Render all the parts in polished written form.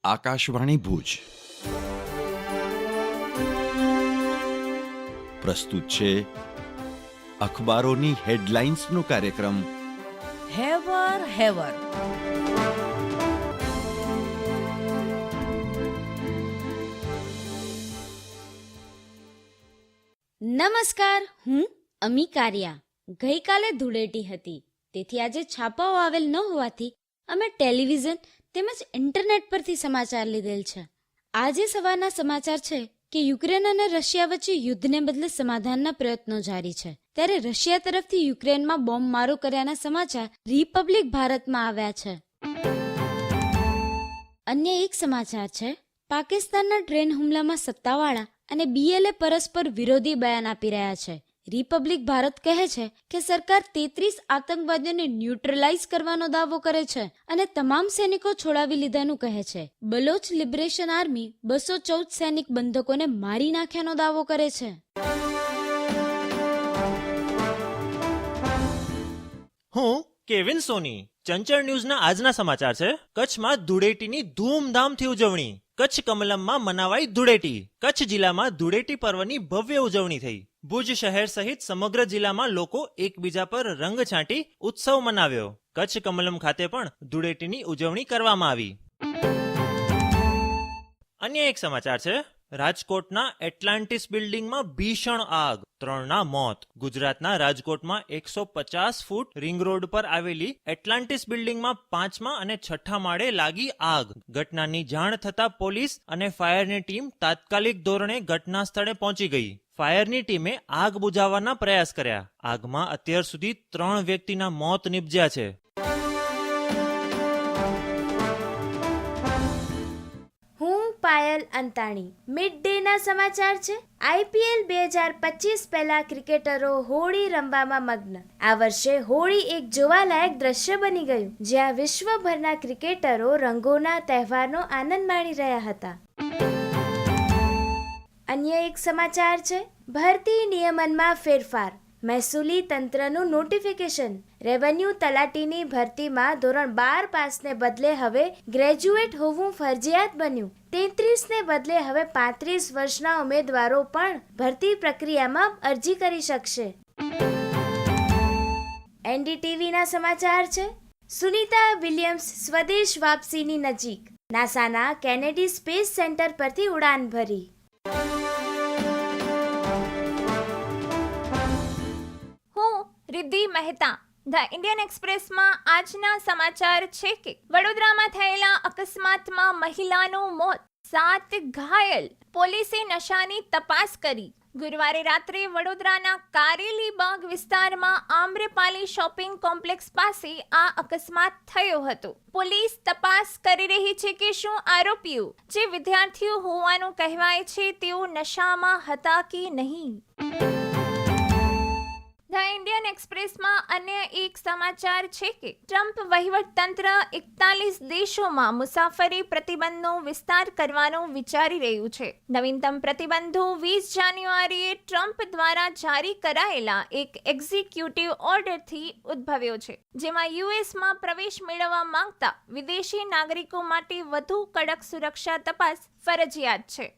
આકાશવાણી ભુજ પ્રસ્તુત છે અખબારોની હેડલાઇન્સનો કાર્યક્રમ હેવર હેવર. નમસ્કાર, હું અમી કારિયા. ગઈકાલે ધૂળેટી હતી, તેથી આજે છાપાઓ આવેલ ન હોવાથી અમે ટેલિવિઝન તેમજ ઇન્ટરનેટ પરથી સમાચાર લીધેલ છે. આજે સવારના સમાચાર છે કે યુક્રેન અને રશિયા વચ્ચે યુદ્ધને બદલે સમાધાનના પ્રયત્નો જારી છે. ત્યારે રશિયા તરફથી યુક્રેનમાં બોમ્બમારો કર્યાના સમાચાર રિપબ્લિક ભારતમાં આવ્યા છે. અન્ય એક સમાચાર છે, પાકિસ્તાનના ટ્રેન હુમલામાં સત્તાવાળા અને BLA પરસ્પર વિરોધી બયાન આપી રહ્યા છે. રિપબ્લિક ભારત કહે છે કે સરકાર 33 આતંકવાદીઓને ન્યુટ્રલાઇઝ કરવાનો દાવો કરે છે અને તમામ સૈનિકો છોડાવી લીધાનું કહે છે. બલોચ લિબરેશન આર્મી 214 સૈનિક બંધકોને મારી નાખ્યાનો દાવો કરે છે. હું કેવિન સોની. ચંચળ ન્યૂઝના આજના સમાચાર છે. કચ્છમાં ધૂળેટીની ધૂમધામથી ઉજવણી. કચ્છ કમલમમાં મનાવાઈ ધૂળેટી. કચ્છ જિલ્લામાં ધૂળેટી પર્વની ભવ્ય ઉજવણી થઈ. ભુજ શહેર સહિત સમગ્ર જિલ્લામાં લોકો એકબીજા પર રંગ છાંટી ઉત્સવ મનાવ્યો. કચ્છ કમલમ ખાતે પણ ધૂળેટીની ઉજવણી કરવામાં આવી. અન્ય એક સમાચાર છે, રાજકોટના એટલાન્ટિસ બિલ્ડિંગમાં ભીષણ આગ, 3ના મોત. ગુજરાતના રાજકોટમાં 150 ફૂટ રિંગ રોડ પર આવેલી એટલાન્ટિસ બિલ્ડિંગમાં 5મા અને 6ઠા માળે લાગી આગ. ઘટનાની જાણ થતા પોલીસ અને ફાયરની ટીમ તાત્કાલિક ધોરણે ઘટના સ્થળે પહોંચી ગઈ. ફાયરની ટીમે આગ બુઝાવવાના પ્રયાસ કર્યા. આગમાં અત્યાર સુધી 3 વ્યક્તિના મોત નિપજ્યા છે. પાયલ અંતાણી. મિડ ડેના સમાચાર છે. IPL 2025 પહેલા ક્રિકેટરો હોળી રમવામાં મગ્ન. આ વર્ષે હોળી એક જોવાલાયક દ્રશ્ય બની ગયું, જ્યાં વિશ્વભરના ક્રિકેટરો રંગોના તહેવારનો આનંદ માણી રહ્યા હતા. અન્ય એક સમાચાર છે, ભરતી નિયમનમાં ફેરફાર, મહેસૂલી તંત્રનું નોટિફિકેશન. રેવન્યુ તલાટીની ભરતીમાં ધોરણ 12 પાસને બદલે હવે ગ્રેજ્યુએટ હોવું ફરજિયાત બન્યું. 33ને બદલે હવે 35 વર્ષના ઉમેદવારો પણ ભરતી પ્રક્રિયામાં અરજી કરી શકશે. NDTVના સમાચાર છે, સુનિતા વિલિયમ્સ સ્વદેશ વાપસીની નજીક. નાસાના કેનેડી સ્પેસ સેન્ટર પરથી ઉડાન ભરી. રિદ્ધિ મહેતા. ધ ઇન્ડિયન એક્સપ્રેસમાં આજના સમાચાર છે કે વડોદરામાં થયેલા અકસ્માતમાં મહિલાનું મોત, 7 ઘાયલ. પોલીસે નશાની તપાસ કરી. ગુરુવારે રાત્રે વડોદરાના કારેલીબાગ વિસ્તારમાં આમ્રપાલી શોપિંગ કોમ્પ્લેક્સ પાસે આ અકસ્માત થયો હતો. પોલીસ તપાસ કરી રહી છે કે શું આરોપીઓ, જે વિદ્યાર્થીઓ હોવાનું કહેવાય છે, તેઓ નશામાં હતા કે નહીં. ધ ઇન્ડિયન એક્સપ્રેસમાં અન્ય એક સમાચાર છે કે ટ્રમ્પ વહીવટતંત્ર 41 દેશોમાં મુસાફરી પ્રતિબંધનો વિસ્તાર કરવાનું વિચારી રહ્યું છે. નવીનતમ પ્રતિબંધો 20 જાન્યુઆરીએ ટ્રમ્પ દ્વારા જારી કરાયેલા એક એક્ઝિક્યુટિવ ઓર્ડરથી ઉદ્ભવ્યો છે, જેમાં યુએસમાં પ્રવેશ મેળવવા માંગતા વિદેશી નાગરિકો માટે વધુ કડક સુરક્ષા તપાસ ફરજિયાત છે.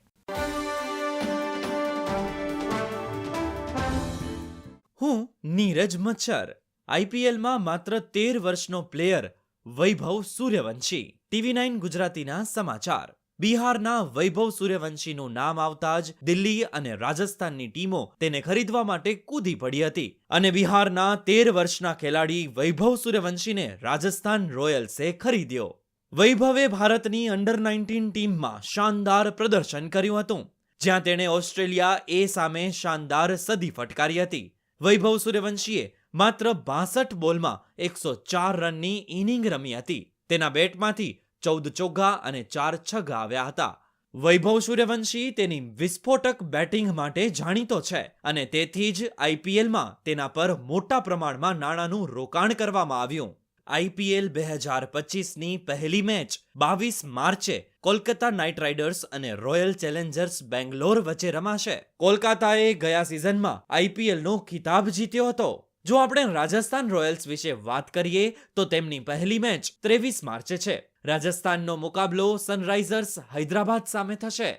હું નીરજ મચ્છર. IPLમાં માત્ર 13 વર્ષનો પ્લેયર વૈભવ સૂર્યવંશી. TV9 ગુજરાતીના સમાચાર. બિહારના વૈભવ સૂર્યવંશીનું નામ આવતા જ દિલ્હી અને રાજસ્થાનની ટીમો તેને ખરીદવા માટે કૂદી પડી હતી અને બિહારના 13 વર્ષના ખેલાડી વૈભવ સૂર્યવંશીને રાજસ્થાન રોયલ્સે ખરીદ્યો. વૈભવે ભારતની અંડર-19 ટીમમાં શાનદાર પ્રદર્શન કર્યું હતું, જ્યાં તેણે ઓસ્ટ્રેલિયા A સામે શાનદાર સદી ફટકારી હતી. વૈભવ સૂર્યવંશીએ માત્ર 62 બોલમાં 104 રનની ઇનિંગ રમી હતી. તેના બેટમાંથી 14 ચોગ્ગા અને 4 છગ્ગા આવ્યા હતા. વૈભવ સૂર્યવંશી તેની વિસ્ફોટક બેટિંગ માટે જાણીતો છે અને તેથી જ IPLમાં તેના પર મોટા પ્રમાણમાં નાણાંનું રોકાણ કરવામાં આવ્યું. IPL 2025ની પહેલી મેચ 22 માર્ચે કોલકાતા નાઇટ રાઇડર્સ અને રોયલ ચેલેન્જર્સ બેંગ્લોર વચ્ચે રમાશે. કોલકાતાએ ગયા સિઝનમાં IPLનો ખિતાબ જીત્યો હતો. જો આપણે રાજસ્થાન રોયલ્સ વિશે વાત કરીએ તો તેમની પહેલી મેચ 23 માર્ચે છે. રાજસ્થાનનો મુકાબલો સનરાઇઝર્સ હૈદરાબાદ સામે થશે.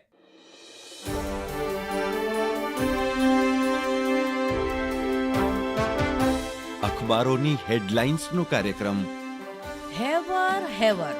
અખબારોની હેડલાઇન્સનો કાર્યક્રમ હેવર હેવર